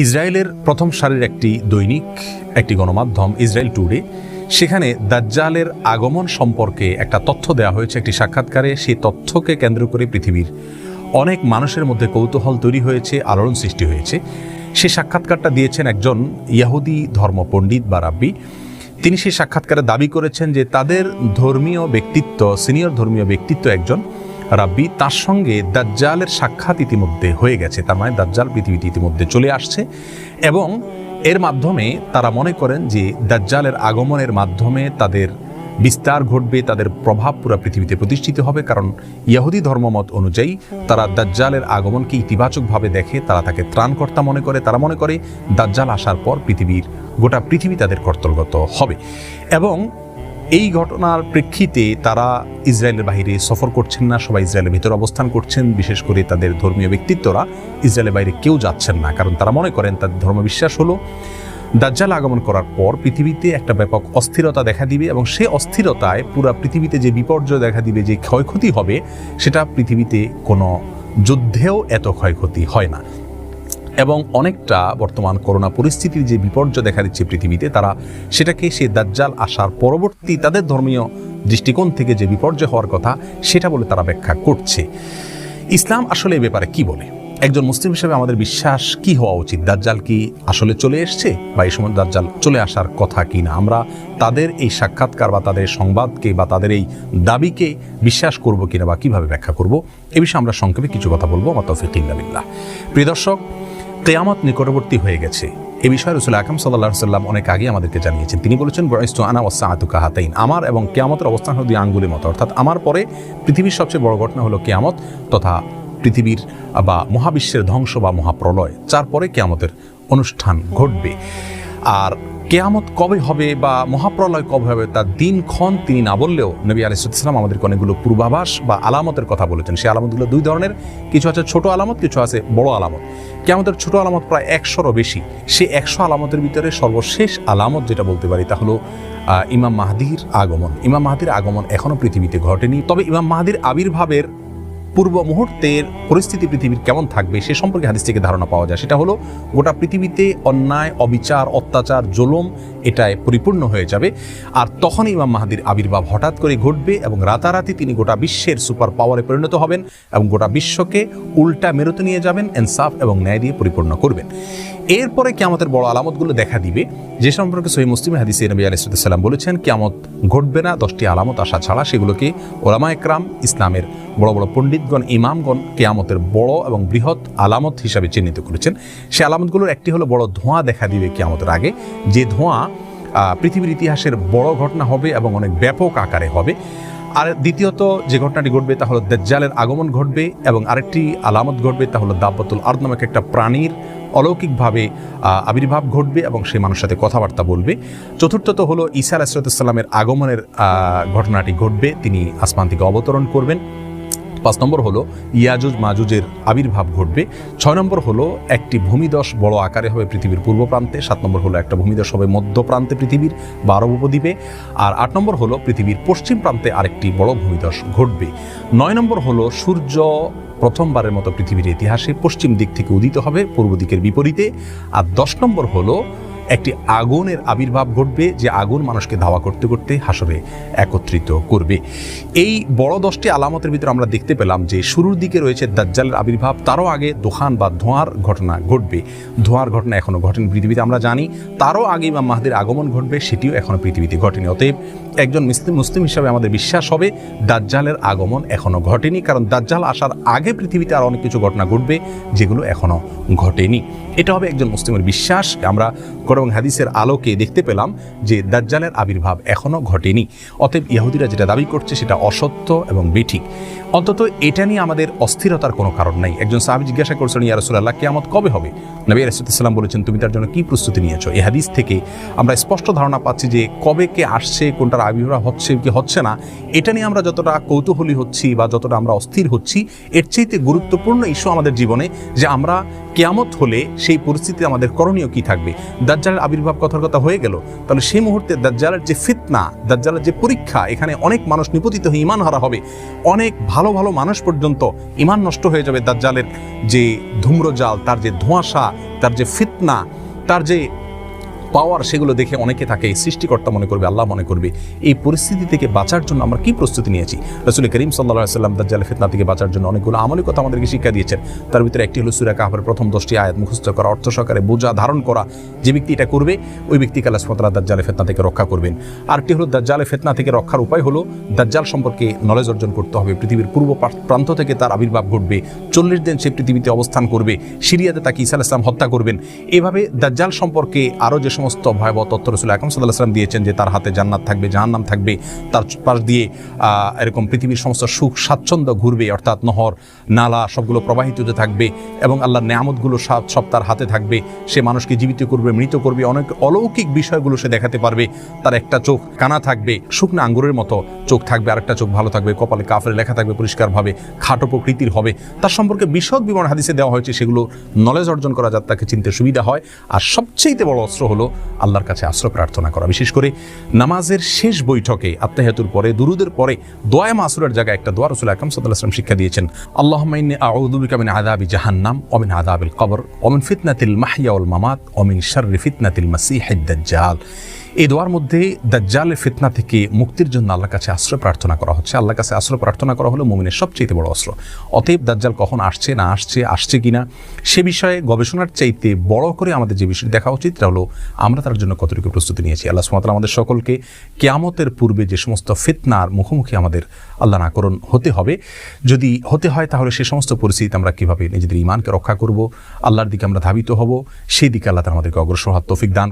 ইসরায়েলের প্রথম সারির একটি গণমাধ্যম ইসরায়েল টুডে, সেখানে দাজ্জালের আগমন সম্পর্কে একটা তথ্য দেওয়া হয়েছে একটি সাক্ষাৎকারে। সেই তথ্যকে কেন্দ্র করে পৃথিবীর অনেক মানুষের মধ্যে কৌতূহল তৈরি হয়েছে, আলোড়ন সৃষ্টি হয়েছে। সেই সাক্ষাৎকারটা দিয়েছেন একজন ইহুদি ধর্ম পণ্ডিত বা রাব্বি। তিনি সেই সাক্ষাৎকারে দাবি করেছেন যে তাদের সিনিয়র ধর্মীয় ব্যক্তিত্ব একজন রাব্বি, তার সঙ্গে দাজ্জালের সাক্ষাৎ ইতিমধ্যে হয়ে গেছে। তার মানে দাজ্জাল পৃথিবীতে ইতিমধ্যে চলে আসছে এবং এর মাধ্যমে তারা মনে করেন যে দাজ্জালের আগমনের মাধ্যমে তাদের বিস্তার ঘটবে, তাদের প্রভাব পুরো পৃথিবীতে প্রতিষ্ঠিত হবে। কারণ ইহুদি ধর্মমত অনুযায়ী তারা দাজ্জালের আগমনকে ইতিবাচকভাবে দেখে, তারা তাকে ত্রাণকর্তা মনে করে। তারা মনে করে দাজ্জাল আসার পর গোটা পৃথিবী তাদের কর্তৃগত হবে। এবং এই ঘটনার প্রেক্ষিতে তারা ইসরায়েলের বাইরে সফর করছেন না, সবাই ইসরায়েলের ভিতরে অবস্থান করছেন। বিশেষ করে তাদের ধর্মীয় ব্যক্তিত্বরা ইসরায়েলের বাইরে কেউ যাচ্ছেন না, কারণ তারা মনে করেন তাদের ধর্মবিশ্বাস হলো দাজ্জাল আগমন করার পর পৃথিবীতে একটা ব্যাপক অস্থিরতা দেখা দিবে এবং সেই অস্থিরতায় পুরো পৃথিবীতে যে বিপর্যয় দেখা দিবে, যে ক্ষয়ক্ষতি হবে, সেটা পৃথিবীতে কোনো যুদ্ধেও এত ক্ষয়ক্ষতি হয় না। এবং অনেকটা বর্তমান করোনা পরিস্থিতির যে বিপর্যয় দেখা দিচ্ছে পৃথিবীতে, তারা সেটাকে সেই দাজ্জাল আসার পরবর্তী তাদের ধর্মীয় দৃষ্টিকোণ থেকে যে বিপর্যয় হওয়ার কথা সেটা বলে তারা ব্যাখ্যা করছে। ইসলাম আসলে এ ব্যাপারে কি বলে? একজন মুসলিম হিসেবে আমাদের বিশ্বাস কি হওয়া উচিত? দাজ্জাল কি আসলে চলে এসছে, বা এই সময় দাজ্জাল চলে আসার কথা কি না? আমরা তাদের এই সাক্ষাৎকার বা তাদের সংবাদকে বা তাদের এই দাবিকে বিশ্বাস করব কিনা বা কিভাবে ব্যাখ্যা করব, এ বিষয়ে আমরা সংক্ষেপে কিছু কথা বলবো। আমার তৌফিক ইল্লা বিল্লাহ। প্রিয় দর্শক, কিয়ামত নিকটবর্তী হয়ে গেছে। এ বিষয়ে রাসূল আকরাম সাল্লাল্লাহু আলাইহি ওয়াসাল্লাম অনেক আগে আমাদেরকে জানিয়েছেন। তিনি বলেছেন, বুইসতু আনা ওয়াসসাআতু কাহাতাইন, আমার এবং কিয়ামতের অবস্থান হলো দুই আঙ্গুলের মতো। অর্থাৎ আমার পরে পৃথিবীর সবচেয়ে বড় ঘটনা হলো কিয়ামত তথা পৃথিবীর বা মহাবিশ্বের ধ্বংস বা মহাপ্রলয়। তারপরে কিয়ামতের অনুষ্ঠান ঘটবে। আর কিয়ামত কবে হবে বা মহাপ্রলয় কবে হবে তার দিনক্ষণ তিনি না বললেও নবী আলাইহিস সালাম আমাদেরকে অনেকগুলো পূর্বাভাস বা আলামতের কথা বলেছেন। সেই আলামতগুলো দুই ধরনের, কিছু আছে ছোট আলামত, কিছু আছে বড় আলামত। কিয়ামতের ছোট আলামত প্রায় 100-রও বেশি। সেই 100 আলামতের ভিতরে সর্বশেষ আলামত যেটা বলতে পারি তা হলো ইমাম মাহদির আগমন। ইমাম মাহদির আগমন এখনও পৃথিবীতে ঘটেনি, তবে ইমাম মাহদির আবির্ভাবের পূর্ব মুহূর্তের পরিস্থিতি পৃথিবীর কেমন থাকবে সে সম্পর্কে হাদিস থেকে ধারণা পাওয়া যায়। সেটা হলো গোটা পৃথিবীতে অন্যায়, অবিচার, অত্যাচার, জুলুম এটায় পরিপূর্ণ হয়ে যাবে। আর তখনই ইমাম মাহদির আবির্ভাব হঠাৎ করে ঘটবে এবং রাতারাতি তিনি গোটা বিশ্বের সুপার পাওয়ারে পরিণত হবেন এবং গোটা বিশ্বকে উল্টা মেরুতে নিয়ে যাবেন, ইনসাফ এবং ন্যায় দিয়ে পরিপূর্ণ করবেন। এরপরে কিয়ামতের বড় আলামতগুলো দেখা দিবে, যে সম্পর্কে সহিহ মুসলিমের হাদিসে নবী আলাইহিস সালাম বলেছেন কিয়ামত ঘটবে না 10টি আলামত আসা ছাড়া। সেগুলোকে ওলামায়ে কেরাম, ইসলামের বড় বড় পণ্ডিতগণ, ইমামগণ কিয়ামতের বড় এবং বৃহৎ আলামত হিসাবে চিহ্নিত করেছেন। সেই আলামতগুলোর একটি হলো বড় ধোঁয়া দেখা দিবে কিয়ামতের আগে, যে ধোঁয়া পৃথিবীর ইতিহাসের বড় ঘটনা হবে এবং অনেক ব্যাপক আকারে হবে। আর দ্বিতীয়ত যে ঘটনাটি ঘটবে তা হলো দাজ্জালের আগমন ঘটবে এবং আরেকটি আলামত ঘটবে তা হলো দাব্বাতুল আরদ নামক একটা প্রাণীর অলৌকিকভাবে আবির্ভাব ঘটবে এবং সেই মানুষের সাথে কথাবার্তা বলবে। চতুর্থত হলো ঈসা আলাইহিস সালামের আগমনের ঘটনাটি ঘটবে, তিনি আসমান থেকে অবতরণ করবেন। 5 নম্বর হলো ইয়াজুজ মাজুজের আবির্ভাব ঘটবে। 6 নম্বর হলো একটি ভূমিধস বড় আকারে হবে পৃথিবীর পূর্ব প্রান্তে। 7 নম্বর হলো একটা ভূমিধস হবে মধ্য প্রান্তে পৃথিবীর বা আরব উপদ্বীপে। আর 8 নম্বর হলো পৃথিবীর পশ্চিম প্রান্তে আরেকটি বড় ভূমিধস ঘটবে। 9 নম্বর হলো সূর্য প্রথমবারের মতো পৃথিবীর ইতিহাসে পশ্চিম দিক থেকে উদিত হবে, পূর্ব দিকের বিপরীতে। আর 10 নম্বর হলো একটি আগুনের আবির্ভাব ঘটবে, যে আগুন মানুষকে ধাওয়া করতে করতে হাসরে একত্রিত করবে। এই বড় 10টি আলামতের ভিতরে আমরা দেখতে পেলাম যে শুরুর দিকে রয়েছে দাজ্জালের আবির্ভাব, তারও আগে দোকান বা ধোঁয়ার ঘটনা ঘটবে। ধোঁয়ার ঘটনা এখনও ঘটেনি পৃথিবীতে, আমরা জানি। তারও আগে ইমাম মাহদির আগমন ঘটবে, সেটিও এখনও পৃথিবীতে ঘটেনি। অতএব একজন মুসলিম হিসাবে আমাদের বিশ্বাস হবে দাজ্জালের আগমন এখনও ঘটেনি, কারণ দাজ্জাল আসার আগে পৃথিবীতে আর অনেক কিছু ঘটনা ঘটবে যেগুলো এখনও ঘটেনি। এটা হবে একজন মুসলিমের বিশ্বাস। আমরা কোরআন হাদিসের আলোকে দেখতে পেলাম যে দাজ্জালের আবির্ভাব এখনও ঘটেনি। অতএব ইহুদিরা যেটা দাবি করছে সেটা অসত্য এবং বেঠিক। অন্তত এটা নিয়ে আমাদের অস্থিরতার কোনো কারণ নাই। একজন সাহাবী জিজ্ঞাসা করছেন, ইয়া রাসূলুল্লাহ, কিয়ামত কবে হবে? নবী আলাইহিস সালাম বলেছেন, তুমি তার জন্য কি প্রস্তুতি নিয়েছো? এই হাদিস থেকে আমরা স্পষ্ট ধারণা পাচ্ছি যে কবে কে আসছে, কোনটার আবির্ভাব হচ্ছে কি হচ্ছে না, এটা নিয়ে আমরা যতটা কৌতূহলী হচ্ছি বা যতটা আমরা অস্থির হচ্ছি, এর চাইতে গুরুত্বপূর্ণ ইস্যু আমাদের জীবনে যে আমরা কিয়ামত হলে সেই পরিস্থিতিতে আমাদের করণীয় কি থাকবে। দাজ্জালের আবির্ভাব কথার কথা হয়ে গেল, তাহলে সেই মুহূর্তে দাজ্জালের যে ফিতনা, দাজ্জালের যে পরীক্ষা, এখানে অনেক মানুষ নিপতিত হয়ে ঈমান হারা হবে, অনেক ভালো ভালো মানুষ পর্যন্ত ঈমান নষ্ট হয়ে যাবে। দাজ্জালের যে ধূম্রজাল, তার যে ধোঁয়াশা, তার যে ফিতনা, তার যে পাওয়ার, সেগুলো দেখে অনেকে তাকে সৃষ্টিকর্তা মনে করবে, আল্লাহ মনে করবে। এই পরিস্থিতি থেকে বাঁচার জন্য আমরা কি প্রস্তুতি নিয়েছি? রাসূল করিম সাল্লাল্লাহু আলাইহি ওয়াসাল্লাম দাজ্জালের ফিতনা থেকে বাঁচার জন্য অনেকগুলো আমলি কথা আমাদেরকে শিক্ষা দিয়েছেন। তার ভিতরে একটি হলো সূরা কাহফের প্রথম 10টি আয়াত মুখস্থ করা, অর্থ সহকারে বোঝা ধারণ করা। যে ব্যক্তি এটা করবে, ওই ব্যক্তিকে আল্লাহ সুবহানাহু ওয়া তাআলা দাজ্জালের ফিতনা থেকে রক্ষা করবেন। আরেকটি হলো দাজ্জালের ফিতনা থেকে রক্ষার উপায় হলো দাজ্জাল সম্পর্কে নলেজ অর্জন করতে হবে। পৃথিবীর পূর্ব প্রান্ত থেকে তার আবির্ভাব ঘটবে, 40 দিন সে পৃথিবীতে অবস্থান করবে, সিরিয়াতে তাকে ঈসা আলাইহিস সালাম হত্যা করবেন। এভাবে দাজ্জাল সম্পর্কে আরও যে সমস্ত ভয়াবহ তথ্য রাসূল আকরাম সাল্লাল্লাহু আলাইহি ওয়াসাল্লাম দিয়েছেন, যে তার হাতে জান্নাত থাকবে, জাহান্নাম থাকবে, তার পাশ দিয়ে এরকম পৃথিবীর সমস্ত সুখ স্বাচ্ছন্দ্য ঘুরবে, অর্থাৎ নহর নালা সবগুলো প্রবাহিত হতে থাকবে, এবং আল্লাহর নেয়ামতগুলো সব তার হাতে থাকবে। সে মানুষকে জীবিত করবে, মৃত করবে, অনেক অলৌকিক বিষয়গুলো সে দেখাতে পারবে। তার একটা চোখ কানা থাকবে, শুকনো আঙ্গুরের মতো চোখ থাকবে, আরেকটা চোখ ভালো থাকবে, কপালে কাফের লেখা থাকবে পরিষ্কারভাবে, খাটো প্রকৃতির হবে। তার সম্পর্কে বিশদ বিবরণ হাদিসে দেওয়া হয়েছে, সেগুলো নলেজ অর্জন করা যাতে তাকে চিনতে সুবিধা হয়। আর সবচেয়ে বড় অস্ত্র হলো আল্লাহর কাছে আশ্রয় প্রার্থনা করা। বিশেষ করে নামাজের শেষ বৈঠকে আত্তাহিয়াতুর পরে, দুরুদের পরে দোয়া মাসুরার জায়গায় একটা দোয়া রাসূল আকরাম সাল্লাল্লাহু আলাইহি ওয়াসাল্লাম শিক্ষা দিয়েছেন, আল্লাহুম্মা ইন্নী আউযু বিকা মিন আযাবি জাহান্নাম ওয়া মিন আযাবিল কবর ওয়া মিন ফিতনাতিল মাহইয়া ওয়াল মামাত ওয়া মিন শাররি ফিতনাতিল মাসীহিদ দাজ্জাল। এই দোয়ার মধ্যে দাজ্জালের ফিতনা থেকে মুক্তির জন্য আল্লাহর কাছে আশ্রয় প্রার্থনা করা হচ্ছে। আল্লাহর কাছে আশ্রয় প্রার্থনা করা হলো মুমিনের সবচেয়ে বড় অস্ত্র। অতএব দাজ্জাল কখন আসছে, না আসছে, আসছে কিনা, সে বিষয়ে গবেষণার চাইতে বড় করে আমাদের যে বিষয়টি দেখা উচিত তা হলো আমরা তার জন্য কতটুকু প্রস্তুতি নিয়েছি। আল্লাহ সুবহানাহু ওয়া তাআলা আমাদের সকলকে কিয়ামতের পূর্বে যে সমস্ত ফিতনার মুখোমুখি আমাদের আল্লাহ না করুন হতে হবে, যদি হতে হয় তাহলে সে সমস্ত পরিস্থিতি আমরা কীভাবে নিজেদের ঈমানকে রক্ষা করব, আল্লাহর দিকে আমরা ধাবিত হব, সেই দিকে আল্লাহ তাআলা আমাদেরকে অগ্রসর হওয়ার তৌফিক দান